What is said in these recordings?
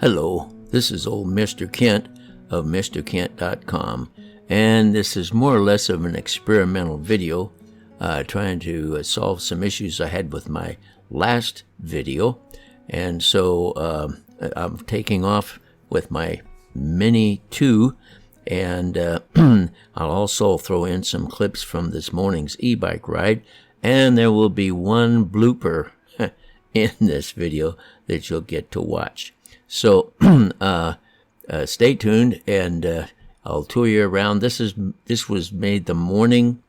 Hello, this is old Mr. Kent of MrKent.com, and this is more or less of an experimental video trying to solve some issues I had with my last video. And so I'm taking off with my Mini 2, and I'll also throw in some clips from this morning's e-bike ride, and there will be one blooper in this video that you'll get to watch. So stay tuned, and I'll tour you around. This was made the morning,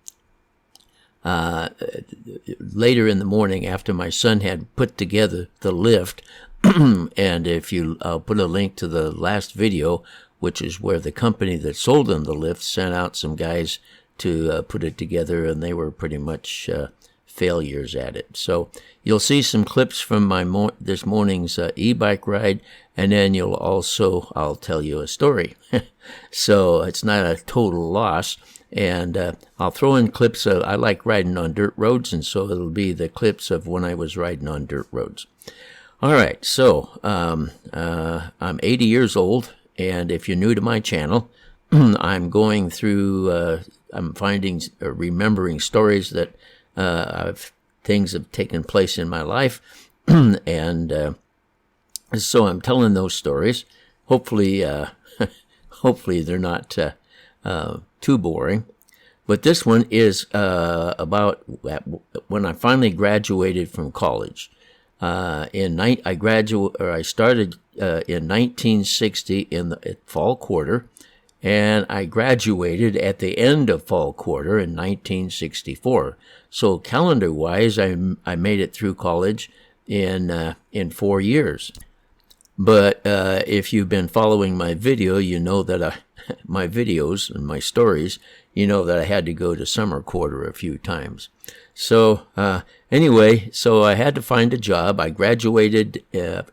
later in the morning after my son had put together the lift. And I'll put a link to the last video, which is where the company that sold them the lift sent out some guys to put it together, and they were pretty much failures at it. So you'll see some clips from my this morning's e-bike ride, and then I'll tell you a story. So it's not a total loss, and I'll throw in clips. I like riding on dirt roads, and so it'll be the clips of when I was riding on dirt roads. All right, so I'm 80 years old, and if you're new to my channel, I'm going through, I'm remembering stories that things have taken place in my life, and so I'm telling those stories. Hopefully they're not too boring. But this one is about when I finally graduated from college. I started in 1960 in the fall quarter, and I graduated at the end of fall quarter in 1964. So calendar-wise, I made it through college in 4 years. But if you've been following my video, you know that my videos and my stories, you know that I had to go to summer quarter a few times. So anyway, so I had to find a job. I graduated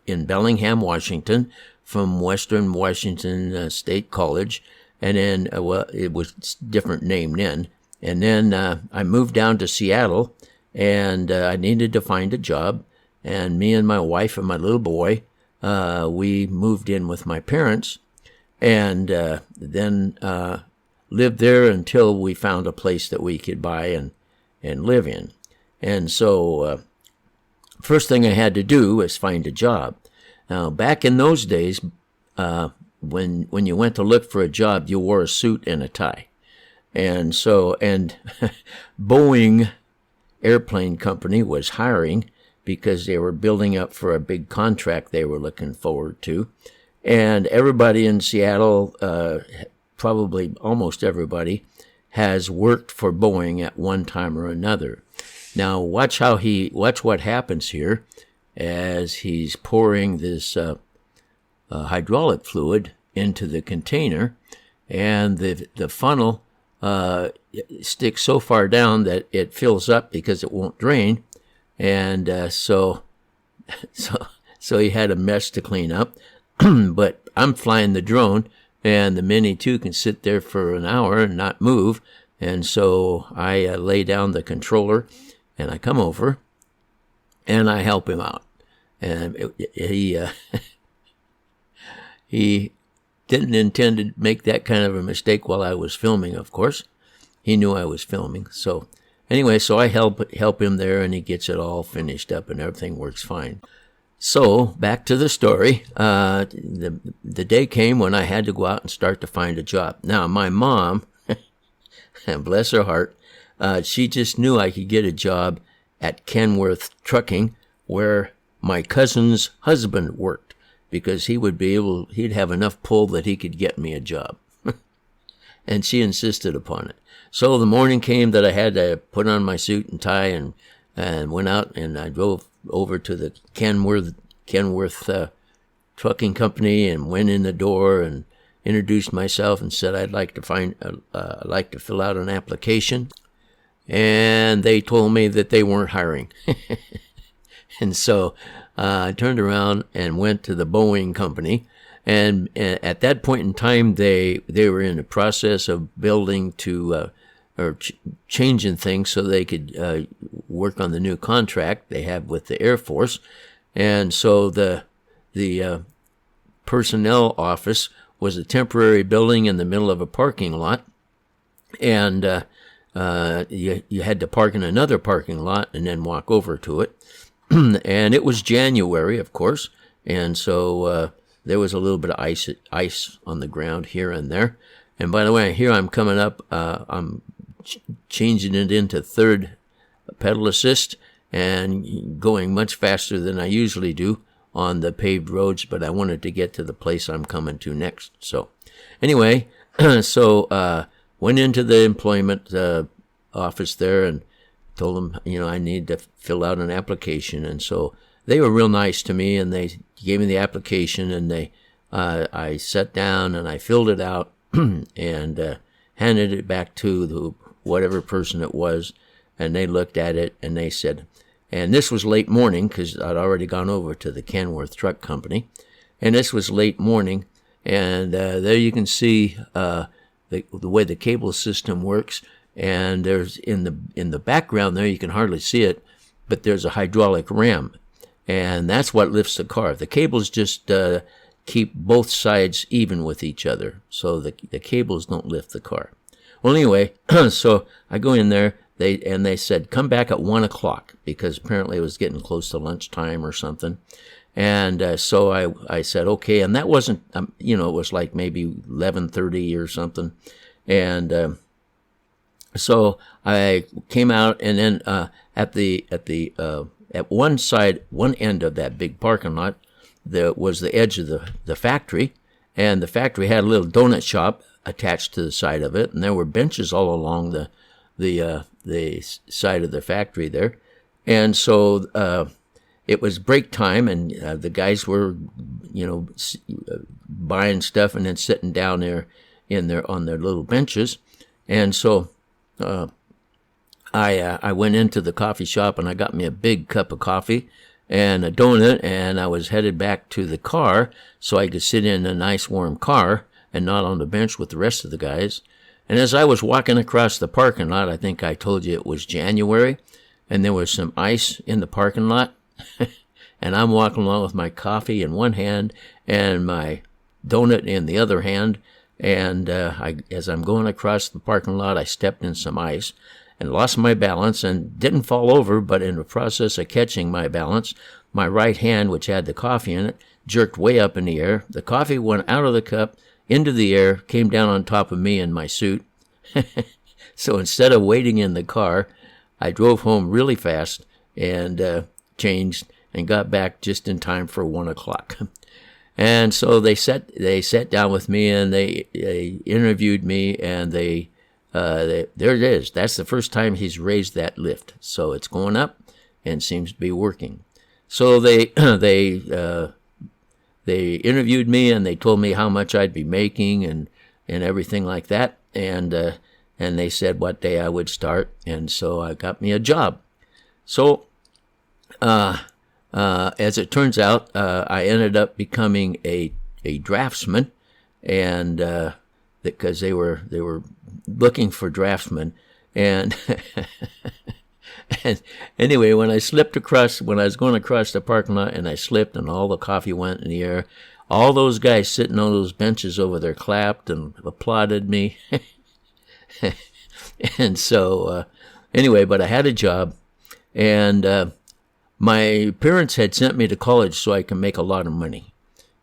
in Bellingham, Washington, from Western Washington State College, and then it was different name then. And then I moved down to Seattle, and I needed to find a job. And me and my wife and my little boy, we moved in with my parents, and then lived there until we found a place that we could buy and live in. And so first thing I had to do was find a job. Now, back in those days, when you went to look for a job, you wore a suit and a tie. And so, Boeing Airplane Company was hiring because they were building up for a big contract they were looking forward to. And everybody in Seattle, probably almost everybody, has worked for Boeing at one time or another. Now, watch what happens here as he's pouring this hydraulic fluid into the container, and the funnel sticks so far down that it fills up because it won't drain, and so he had a mess to clean up. But I'm flying the drone, and the Mini 2 can sit there for an hour and not move. And so I lay down the controller, and I come over, and I help him out. And he didn't intend to make that kind of a mistake while I was filming, of course. He knew I was filming. So anyway, so I help him there, and he gets it all finished up, and everything works fine. So, back to the story. The day came when I had to go out and start to find a job. Now, my mom, bless her heart, she just knew I could get a job at Kenworth Trucking, where my cousin's husband worked, because he'd have enough pull that he could get me a job. And she insisted upon it. So the morning came that I had to put on my suit and tie and went out, and I drove over to the Kenworth Trucking Company and went in the door and introduced myself and said I'd like to fill out an application, and they told me that they weren't hiring. And so I turned around and went to the Boeing company, and at that point in time they were in the process of building changing things so they could work on the new contract they have with the Air Force. And so the personnel office was a temporary building in the middle of a parking lot, and you had to park in another parking lot and then walk over to it. And it was January, of course, and so there was a little bit of ice on the ground here and there. And by the way, here I'm coming up, I'm changing it into third pedal assist and going much faster than I usually do on the paved roads, but I wanted to get to the place I'm coming to next. So anyway, went into the employment office there and told them, I need to fill out an application. And so they were real nice to me, and they gave me the application, and I sat down and I filled it out and handed it back to whatever person it was, and they looked at it and they said, and this was late morning because I'd already gone over to the Kenworth Truck Company, and this was late morning, and there you can see the way the cable system works, and there's in the background there, you can hardly see it, but there's a hydraulic ram, and that's what lifts the car. The cables just keep both sides even with each other, so the cables don't lift the car. Well, anyway, so I go in there, they said, come back at 1 o'clock, because apparently it was getting close to lunchtime or something. And so I said, okay, and that wasn't, it was like maybe 11:30 or something. And so I came out, and then at one end of that big parking lot, there was the edge of the factory, and the factory had a little donut shop attached to the side of it, and there were benches all along the side of the factory there. And so it was break time, and the guys were, buying stuff and then sitting down there on their little benches. And so I went into the coffee shop, and I got me a big cup of coffee and a donut, and I was headed back to the car so I could sit in a nice warm car and not on the bench with the rest of the guys. And as I was walking across the parking lot, I think I told you it was January, and there was some ice in the parking lot, and I'm walking along with my coffee in one hand and my donut in the other hand, and as I'm going across the parking lot, I stepped in some ice and lost my balance and didn't fall over, but in the process of catching my balance, my right hand, which had the coffee in it, jerked way up in the air. The coffee went out of the cup, into the air, came down on top of me and my suit. So instead of waiting in the car, I drove home really fast and changed and got back just in time for 1 o'clock. And so they sat down with me, and they interviewed me, and there it is. That's the first time he's raised that lift. So it's going up and seems to be working. So they interviewed me, and they told me how much I'd be making and everything like that. And they said what day I would start. And so I got me a job. So, as it turns out, I ended up becoming a draftsman, and because they were looking for draftsmen. And and anyway, when I was going across the parking lot, and I slipped, and all the coffee went in the air, all those guys sitting on those benches over there clapped and applauded me. And so, anyway, but I had a job, and my parents had sent me to college so I could make a lot of money.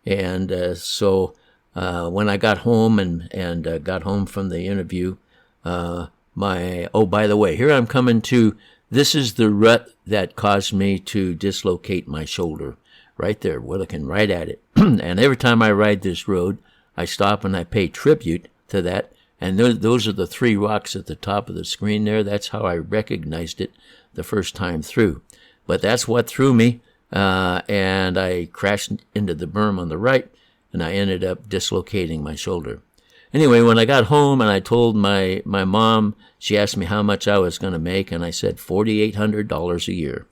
And so when I got home and got home from the interview, by the way, here I'm coming to, this is the rut that caused me to dislocate my shoulder. Right there, we're looking right at it. And every time I ride this road, I stop and I pay tribute to that. And those are the 3 rocks at the top of the screen there. That's how I recognized it the first time through. But that's what threw me, and I crashed into the berm on the right, and I ended up dislocating my shoulder. Anyway, when I got home and I told my mom, she asked me how much I was going to make, and I said $4,800 a year.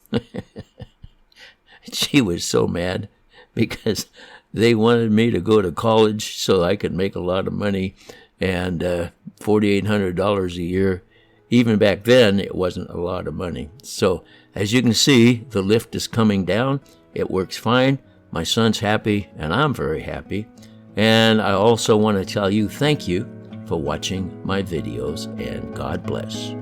She was so mad because they wanted me to go to college so I could make a lot of money, and $4,800 a year, even back then, it wasn't a lot of money. So as you can see, the lift is coming down. It works fine. My son's happy, and I'm very happy. And I also want to tell you thank you for watching my videos, and God bless.